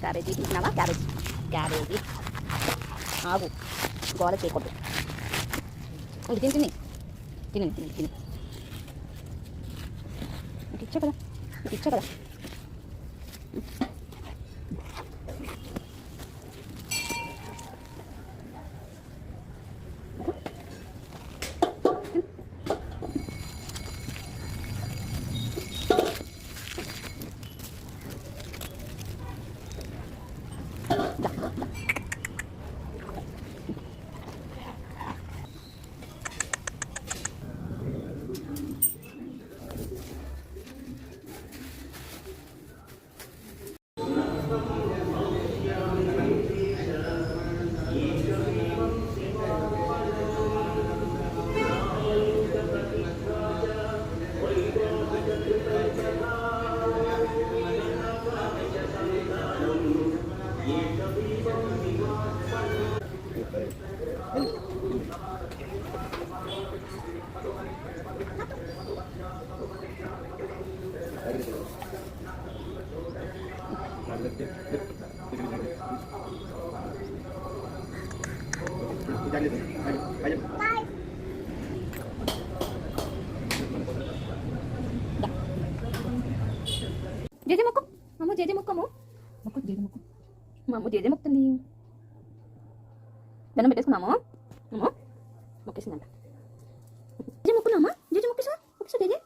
Cabbage తింటున్నావా? Cabbage cabbage ఆగు, గోల చేయకూడదు. తిని తిని తిని తిని తిని ఇచ్చా కదా, ఇచ్చా కదా. జేజే మొక్కు అమ్మ, జేజే మొక్కము మొక్కు, జేజే మొక్కు మా అమ్మ, జేజే మొక్కుతుంది. దండం పెట్టేసుకున్నాము. అమ్మ మొక్కేసిందంట. జేజే మొక్కున్నామా? జేజే మొక్కేసా, మొక్కేసా జేజే.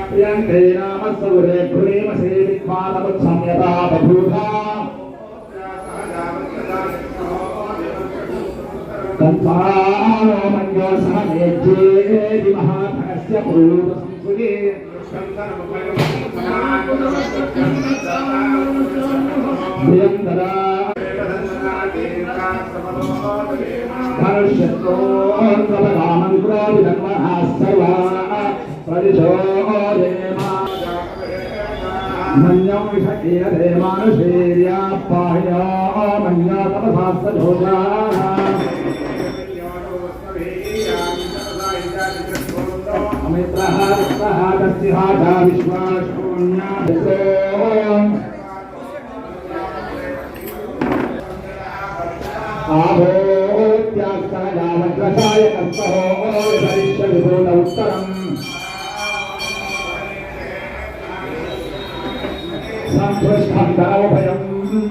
प्रियंके नामस्वरे प्रेमसे विद्वानमुत्सम्यता बभूथा तन्वानो मन्यो सहमेज्ये महाधनस्य पूर्वसंसुगे प्रियंकरा धनुष्यतो प्रभगामन्त्रो विधर्मः सर्वा मन्यो विषकीयते मानुषेर्या पाह्या मन्या तपसास्तोषा अमित्रः विश्वः दस्यहाजा विश्वाशून्या आभोत्यास्तनयावग्रसाय कर्तहो भविष्यविभूत उत्तरम् संस्पृष्टभयं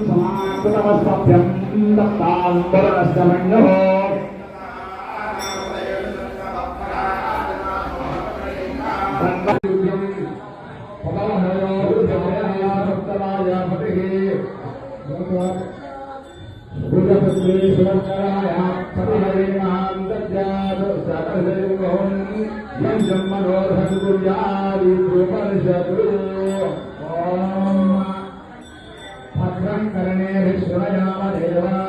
समाकृतमस्मभ्यं दत्ताम्बरस्य मन्योः भद्रं करणे विश्वयाम देवा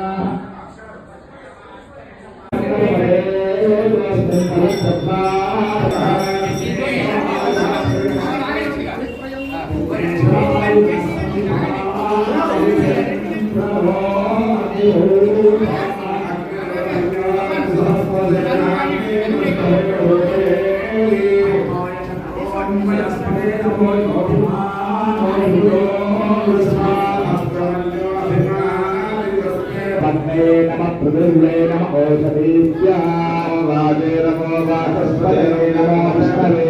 पद्मे नमः औषधीभ्यां वाजे नमो वाचस्पतये नमो विष्णवे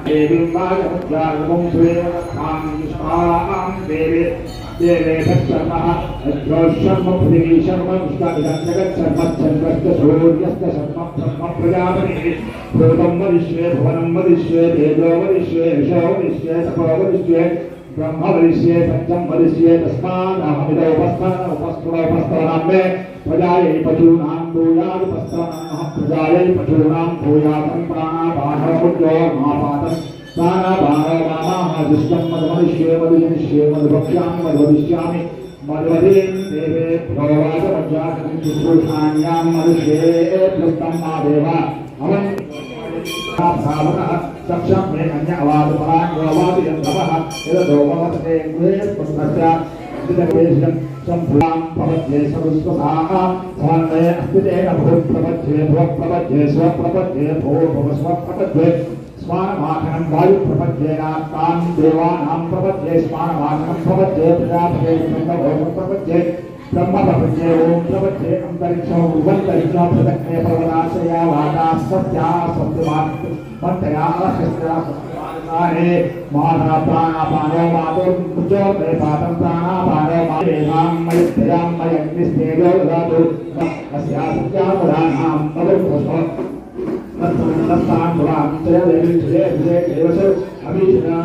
देवीं वाचमुद्रां स्वेवतां निष्पां देवे देवेभ्यः शर्म पृथिवी शर्म विश्वजगत् शर्म सूर्यस्य शर्म ब्रह्म प्रजापतिः भूतं वदिष्ये भुवनं वदिष्ये तेजो वदिष्ये यशो वदिष्ये तपो वदिष्ये ब्रह्म वदिष्ये सत्यं वदिष्ये तस्मादहमिदो उपस्थानं मे प्रजायै पशूनां भूयादुपस्थानं प्रजायै पशूनां भूयातं प्राणापानमुद्यो महापातं प्राणापानो मामाहादिष्टं मधुमदिष्ये मधुजनिष्ये मधुभक्ष्यामि मधुवदिष्यामि मधुवधीं देवेभ्यो वाचमज्जातं शुश्रूषाण्यां मनुष्येभ्यस्तं मा देवा सक्षम में अन्य आवाज परांग आवाज यंत्रवः यदो भवते गृहे पुत्रस्य दिदवेशं संभ्राम प्रपद्ये सर्वस्वसाः स्वान्ते अस्तितेन भूत् प्रपद्ये भव प्रपद्ये स्व प्रपद्ये भो भव स्व प्रपद्ये स्वानमाखनं वायु प्रपद्येनात्तां देवानां प्रपद्ये स्वानमाखनं प्रपद्ये प्रजापते ब्रह्मभोग प्रपद्ये ब्रह्म प्रपद्ये ओम प्रपद्ये अंतरिक्षं उर्वन्तरिक्षं प्रदक्षिणे पर्वताश्रया वाता सत्या सत्यवान् मंत्रया शस्त्रा सत्यारे माना प्राणापानो मातुर्मुचो ते पातं प्राणापानो मादेवां मयत्यां मयग्निस्तेजो ददातु अस्या सत्या पुराणां मधुर्भुषो तत्तां पुरां चयलेविषये विषये केवसो अभिषेका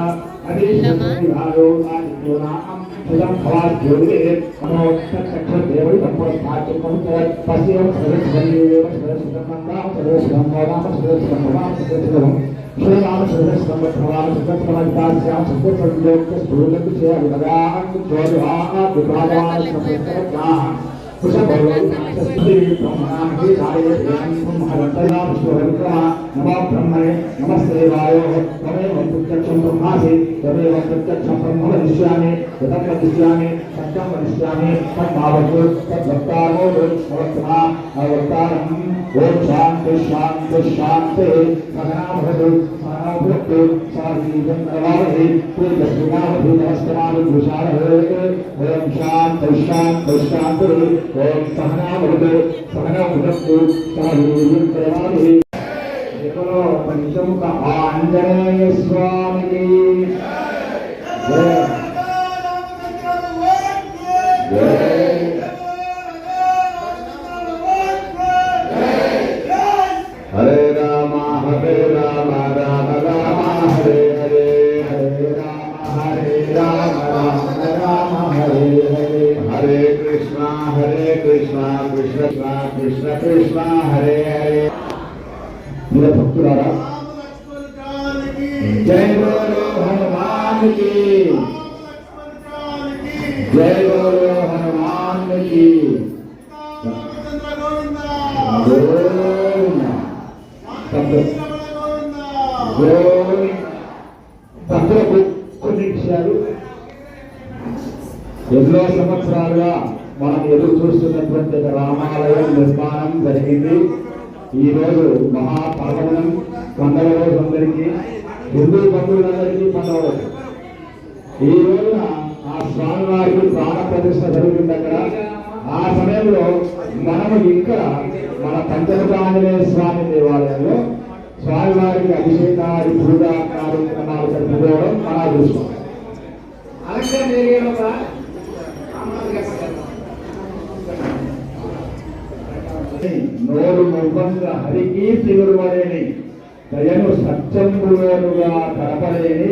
अभिषेकायो आदित्योनां स्वयं खवास ज्योतिरे मनो तत्क्षर देवि तत्परस्थाच्य पहुँचे पश्यम सर्वस्वदेव सर्वस्वमंगाम सर्वस्वमोदाम सर्वस्वमोदाम सर्वस्वम श्रीराम सर्वस्वमभवाम सर्वस्वमविदास्याम सर्वस्वयोक्य स्थूलकुचे अविदगां ज्योतिहा विभावान सर्वस्वमोदाम कुशभवति ब्रह्मणां हि साये देवं ब्रह्महरतयां स्वहरितः नमो ब्रह्मणे नमस्तेवाय तमेव प्रत्यक्षं ब्रह्मासि तमेव प्रत्यक्षं ब्रह्म वदिष्यामि तदं वदिष्यामि सत्यं वदिष्यामि तद्भावतु तद्वक्तारो भवत्मा अवतारम् ओम शांति शांति शांति सहना भवतु सहना भुनक्तु साधीजं नवावहै तेजस्विनावधि नमस्तमानि भूषारहे ओम शांति शांति शांति ओम सहना भवतु सहना भुनक्तु साधीजं नवावहै बोलो पंचमुख आंजनेय स्वामी की जय हरे राम राम राम हरे हरे हरे राम राम हरे हरे हरे कृष्णा कृष्ण कृष्ण कृष्ण हरे हरे मेरे भक्तुलारा जय बोलो हनुमान की जय बोलो हनुमान की భక్తులకు కొన్ని విషయాలు ఎన్నో సంవత్సరాలుగా మనం ఎదురు చూస్తున్నటువంటి రామాలయం నిర్మాణం జరిగింది. ఈ రోజు మహాపర్వదినం, పండుగ రోజు అందరికీ, హిందూ బంధువులందరికీ పండుగ రోజు. ఈ రోజున ఆ స్వామివారికి ప్రాణ ప్రతిష్ఠ జరుగుతుంది. అక్కడ ఆ సమయంలో మనము ఇక్కడ మన పంచముఖాంజనేయ స్వామి దేవాలయంలో స్వామివారికి అభిషేకాది పూజా కార్యక్రమాలు జరుపుకోవడం మన అదృష్టం. నోరు ముఖంగా హరికీర్తి గురువలేని దయను సత్యంబులోనుగా కడపలేని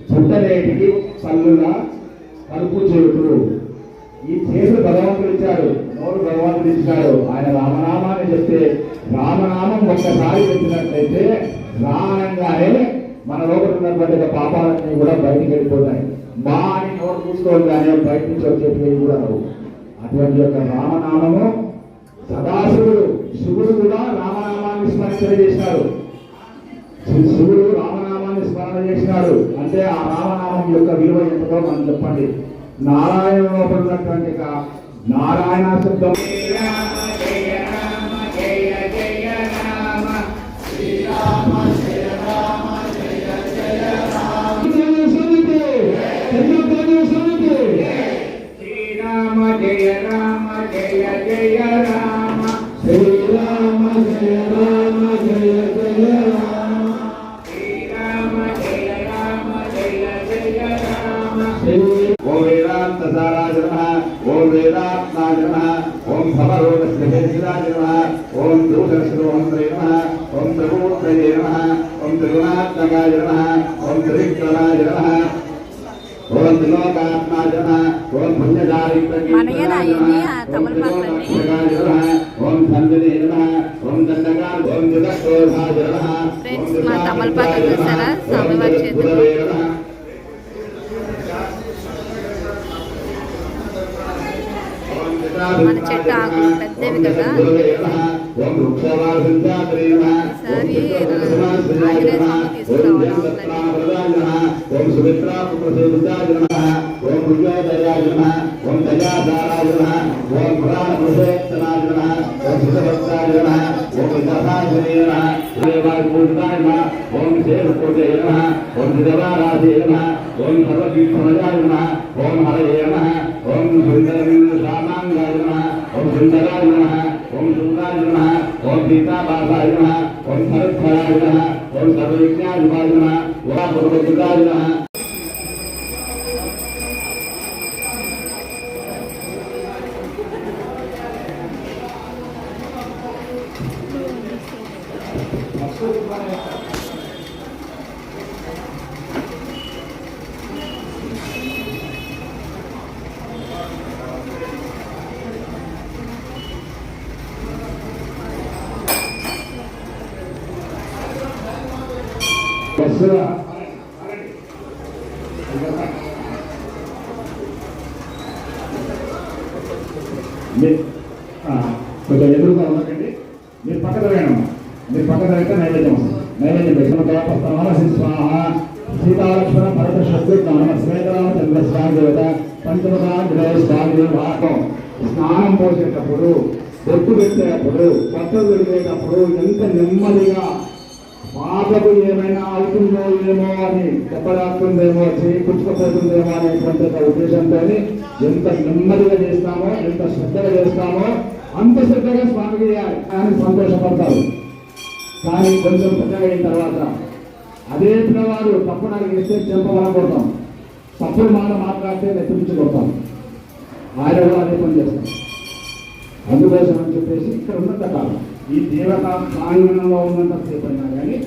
చుట్టలేటికి పల్లుగా కలుపు చేతులు. ఈ చేతులు భగవంతుడు ఇచ్చాడు, నోరు భగవంతుడు ఇచ్చాడు. ఆయన రామనామాన్ని చెప్తే, రామనామం ఒక్కసారి చెప్పినట్లయితే రామనంగానే మన లోపల ఉన్నటువంటి పాపాలన్నీ కూడా బయటికి వెళ్ళిపోతాయి. మా అని నోరు చూసుకోగానే బయట నుంచి వచ్చేటివి కూడా రావు. అటువంటి యొక్క రామనామము సదాశివుడు, శివుడు కూడా రామనామాన్ని స్మరణ చేశాడు. శివుడు రామనామాన్ని స్మరణ చేసినాడు అంటే ఆ రామనామం యొక్క విలువ ఎంతో మనం చెప్పండి. నారాయణ లోపల ఉన్నటువంటి నారాయణ శబ్దం శ్రీరామ జయ రామ జయ జయ రామ శ్రీరామ జయ రామ జయ జయ రామ శ్రీరామ జయ రామ జయ జయ రామ. ఓం వేదాంత సారాయ నమః, ఓం వేదాత్మాయ నమః, ఓం భవరోగస్య నమః, ఓం దూషశ్రోహంత్రే నమః, ఓం త్రిమూర్తయే నమః, ఓం త్రిగుణాత్మకాయ నమః, ఓం త్రివిక్రమాయ నమః, ఓం త్రిలోకాత్మాయ నమః, ఓం పుణ్యదారిత్రకీర్తనాయ నమః, ఓం త్రిలోకాత్మకాయ నమః, ఓం సంజనే నమః, ఓం దండకాయ, ఓం జగత్తోధాయ నమః, ఓం తమలపాకు చూసారా స్వామివారి చేతిలో. మన చెట్టు ఆకులు పెద్దవి కదా ఓం వృక్షవాసించాత్రే నమః ఈసారి ఆంజనేయ స్వామి తీసుకురావాలి ఓం సుమిత్రా పుత్రసేవితాయ నమః ఓం పుణ్యోదయాయ నమః ఓం దయాధారాయ నమః ఓం పురాణ పురుషోత్తమాయ నమః ఓం సుతభక్తాయ నమః ఓం విదధాయ నమః దేవాయ పూజితాయ నమః ఓం శేషకోటయ నమః ఓం దివారాధే నమః ఓం సర్వకీర్తనయాయ నమః ఓం హరయే నమః ఓం సుందరసామాంగాయ నమః ఓం సుందరాయ నమః ఓం సుందరాయ నమః ఓం సీతాపాసాయ నమః ఓం సరస్వరాయ నమః ఓం సర్వవిజ్ఞానాయ నమః ఓం పురుషోత్తమాయ నమః కొంచెం ఎదురుగా ఉండకండి. మీరు పక్కన వేయడమ్మా. మీరు పక్కన అయితే నైవేద్యం వస్తుంది. నైవేద్యం స్వాహ సీతాలక్ష్మణ భరత శత్రుఘ్న శ్వేతరామ చంద్రస్వామి దేవత పంచమదాం స్నానం పోసేటప్పుడు బొట్టు పెట్టేటప్పుడు బట్టలు వెళ్ళేటప్పుడు ఎంత నెమ్మదిగా పాపకు ఏమైనా అవుతుందో ఏమో అని దెబ్బలాస్తుందేమో చేయి పుచ్చుకపోతుందేమో అనేటువంటి ఒక ఉద్దేశంతో ఎంత నెమ్మదిగా చేస్తామో ఎంత శ్రద్ధగా చేస్తామో అంత శ్రద్ధగా స్వామికి చేయాలి అని సంతోషపడతారు. కానీ కొంచెం పెద్దగా అయిన తర్వాత అదే పిల్లవాడు తప్పు నాకు వేస్తే చెంపవరం కొడతాం, తప్పుడు మాట మాట్లాడితే నెత్తించి కొడతాం. ఆయన కూడా అదే పని చేస్తాం. అందుకోసం అని చెప్పేసి ఇక్కడ ఉన్నంత కాలం ఈ దేవత ప్రాంగణంలో ఉన్నంత సేపు అయినా కానీ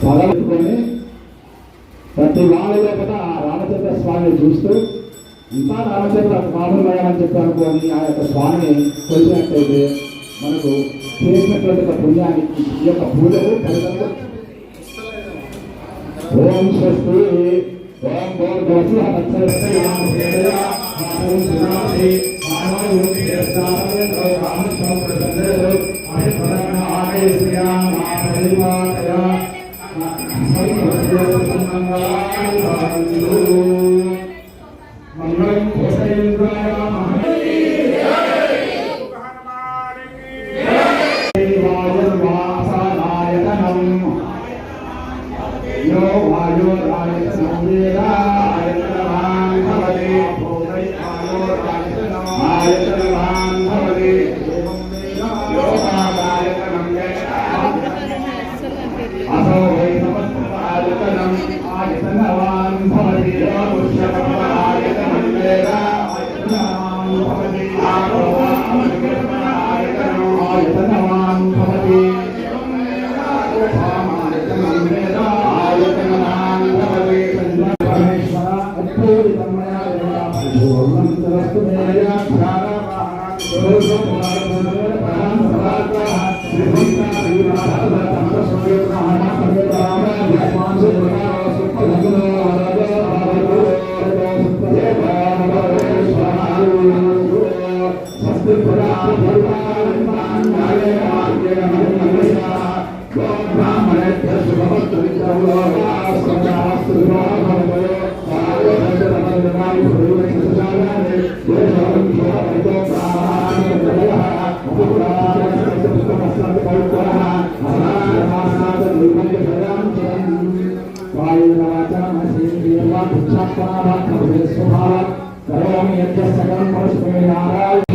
పదవెట్టుకొని ప్రతి వాళ్ళ లోపల ఆ రామచంద్ర స్వామిని చూస్తూ ఇంకా రామచంద్ర స్వామిమయమని చెప్పి అనుకోని ఆ యొక్క స్వామిని కొలిసినట్లయితే మనకు చేసినటువంటి పుణ్యానికి ఈ యొక్క పూజలు ఫలితంలో ఓం స్వస్తి ఓం కరోమి యజ్ఞ సకలం పరస్పర